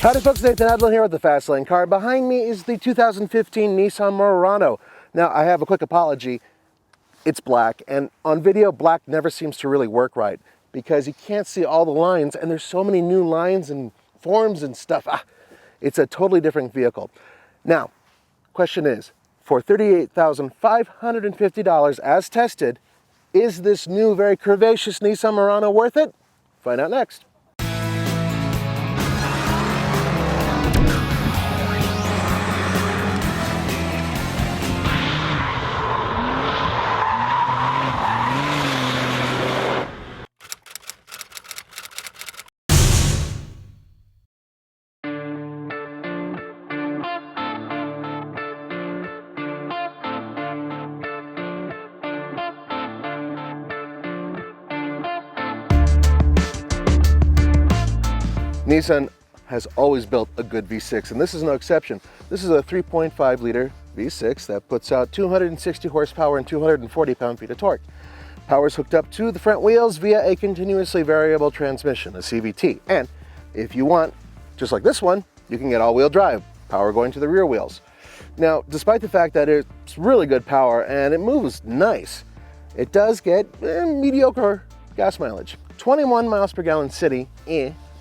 Howdy folks, Nathan Adlin here with the Fast Lane Car. Behind me is the 2015 Nissan Murano. Now I have a quick apology. It's black, and on video black never seems to really work right because you can't see all the lines, and there's so many new lines and forms and stuff. It's a totally different vehicle. Now, question is, for $38,550 as tested, is this new very curvaceous Nissan Murano worth it? Find out next. Nissan has always built a good V6, and this is no exception. This is a 3.5 liter V6 that puts out 260 horsepower and 240 pound-feet of torque. Power is hooked up to the front wheels via a continuously variable transmission, a CVT. And if you want, just like this one, you can get all-wheel drive, power going to the rear wheels. Now, despite the fact that it's really good power and it moves nice, it does get mediocre gas mileage. 21 miles per gallon city,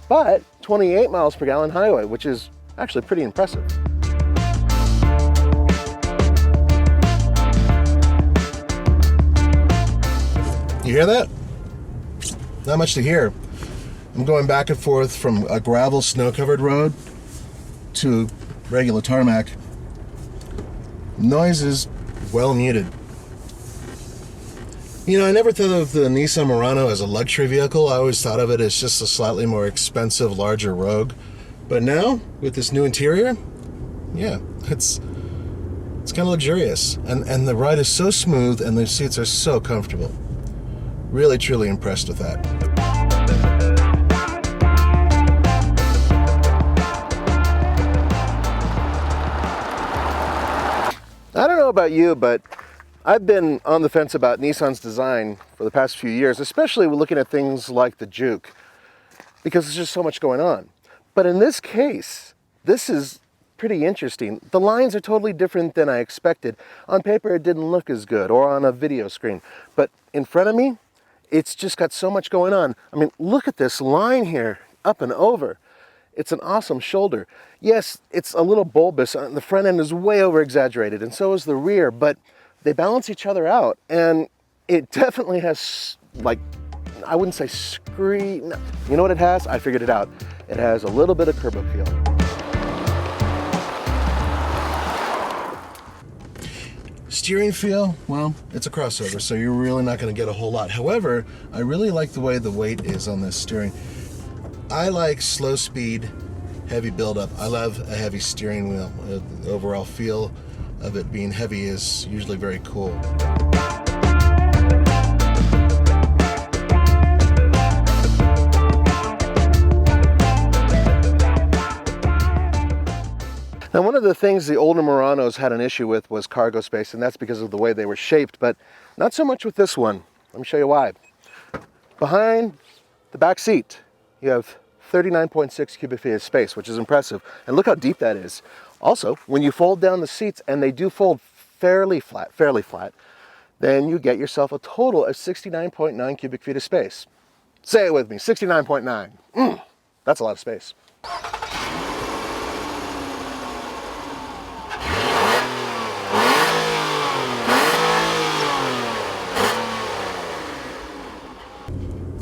but 28 miles per gallon highway, which is actually pretty impressive. You hear that? Not much to hear. I'm going back and forth from a gravel snow-covered road to regular tarmac. Noise is well muted. You know, I never thought of the Nissan Murano as a luxury vehicle. I always thought of it as just a slightly more expensive, larger Rogue. But now, with this new interior, yeah, it's kind of luxurious. And the ride is so smooth and the seats are so comfortable. Really, truly impressed with that. I don't know about you, but I've been on the fence about Nissan's design for the past few years, especially looking at things like the Juke, because there's just so much going on. But in this case, this is pretty interesting. The lines are totally different than I expected. On paper, it didn't look as good, or on a video screen. But in front of me, it's just got so much going on. I mean, look at this line here, up and over. It's an awesome shoulder. Yes, it's a little bulbous. The front end is way over exaggerated, and so is the rear, but they balance each other out, and it definitely has, like, I wouldn't say no. You know what it has? I figured it out. It has a little bit of curb appeal. Steering feel, well, it's a crossover, so you're really not going to get a whole lot. However, I really like the way the weight is on this steering. I like slow speed, heavy buildup. I love a heavy steering wheel. The overall feel of it being heavy is usually very cool. Now, one of the things the older Muranos had an issue with was cargo space, and that's because of the way they were shaped, but not so much with this one. Let me show you why. Behind the back seat, you have 39.6 cubic feet of space, which is impressive. And look how deep that is. Also, when you fold down the seats, and they do fold fairly flat, then you get yourself a total of 69.9 cubic feet of space. Say it with me, 69.9. That's a lot of space.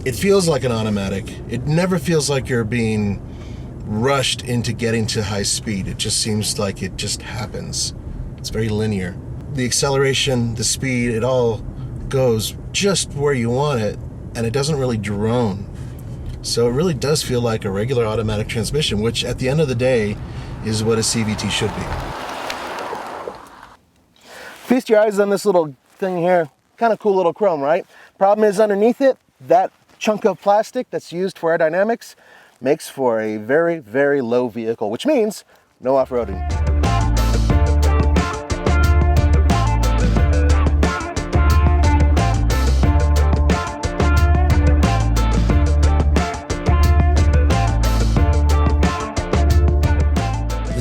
It feels like an automatic. It never feels like you're being rushed into getting to high speed. It just seems like it just happens. It's very linear. The acceleration, the speed, it all goes just where you want it, and it doesn't really drone. So it really does feel like a regular automatic transmission, which at the end of the day is what a CVT should be. Feast your eyes on this little thing here. Kind of cool little chrome, right? Problem is underneath it, that chunk of plastic that's used for aerodynamics makes for a very, very low vehicle, which means no off-roading.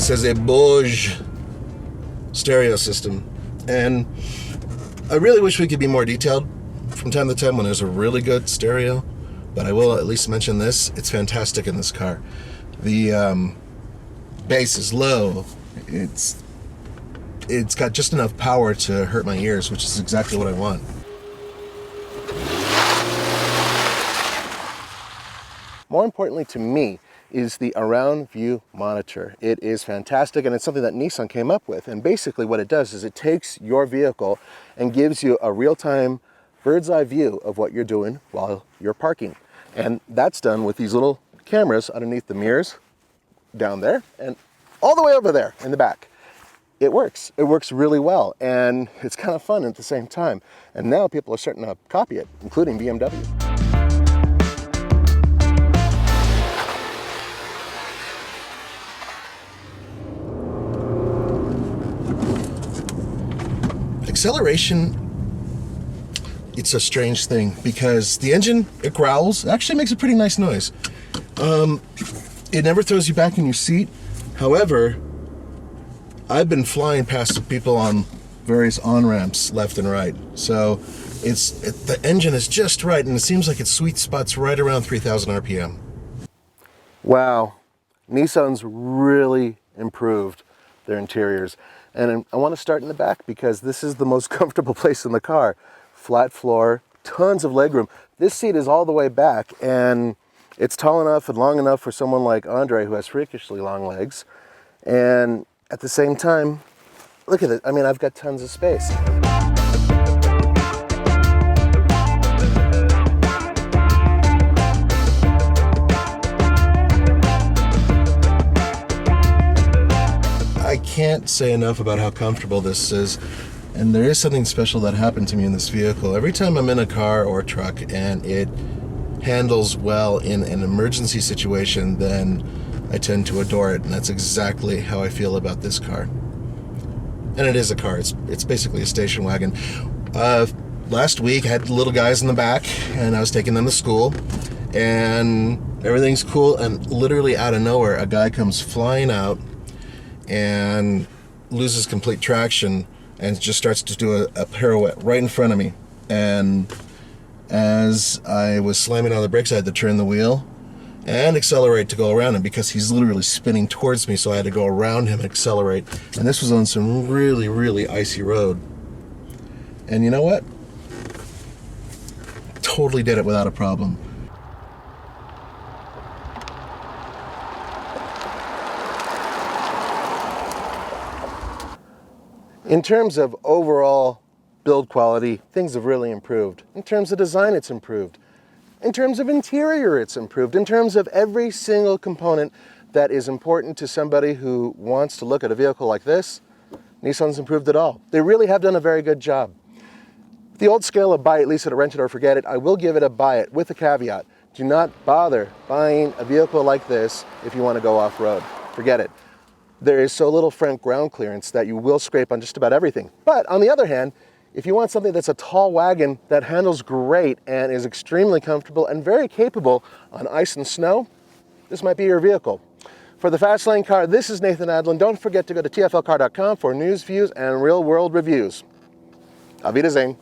This is a Bose stereo system, and I really wish we could be more detailed from time to time when there's a really good stereo, but I will at least mention this. It's fantastic in this car. The bass is low. It's got just enough power to hurt my ears, which is exactly what I want. More importantly to me is the around view monitor. It is fantastic, and it's something that Nissan came up with. And basically what it does is it takes your vehicle and gives you a real-time bird's eye view of what you're doing while you're parking. And that's done with these little cameras underneath the mirrors down there and all the way over there in the back. It works really well, and it's kind of fun at the same time. And now people are starting to copy it, including BMW. Acceleration, it's a strange thing because the engine, it growls. It actually makes a pretty nice noise. It never throws you back in your seat. However, I've been flying past people on various on-ramps left and right. So the engine is just right, and it seems like its sweet spot's right around 3,000 RPM. Wow, Nissan's really improved their interiors. And I want to start in the back because this is the most comfortable place in the car. Flat floor, tons of legroom. This seat is all the way back, and it's tall enough and long enough for someone like Andre who has freakishly long legs. And at the same time, look at it. I mean, I've got tons of space. I can't say enough about how comfortable this is, and there is something special that happened to me in this vehicle. Every time I'm in a car or a truck and it handles well in an emergency situation, then I tend to adore it, and that's exactly how I feel about this car. And it is a car. It's basically a station wagon. Last week I had little guys in the back, and I was taking them to school, and everything's cool, and literally out of nowhere a guy comes flying out and loses complete traction and just starts to do a pirouette right in front of me. And as I was slamming on the brakes, I had to turn the wheel and accelerate to go around him because he's literally spinning towards me, so I had to go around him and accelerate. And this was on some really, really icy road. And you know what? Totally did it without a problem. In terms of overall build quality, things have really improved. In terms of design, it's improved. In terms of interior, it's improved. In terms of every single component that is important to somebody who wants to look at a vehicle like this, Nissan's improved it all. They really have done a very good job. The old scale of buy it, lease it, or rent it, or forget it, I will give it a buy it with a caveat. Do not bother buying a vehicle like this if you want to go off-road. Forget it. There is so little front ground clearance that you will scrape on just about everything. But on the other hand, if you want something that's a tall wagon that handles great and is extremely comfortable and very capable on ice and snow, this might be your vehicle. For the Fast Lane Car, this is Nathan Adlin. Don't forget to go to tflcar.com for news, views, and real-world reviews. Auf Wiedersehen.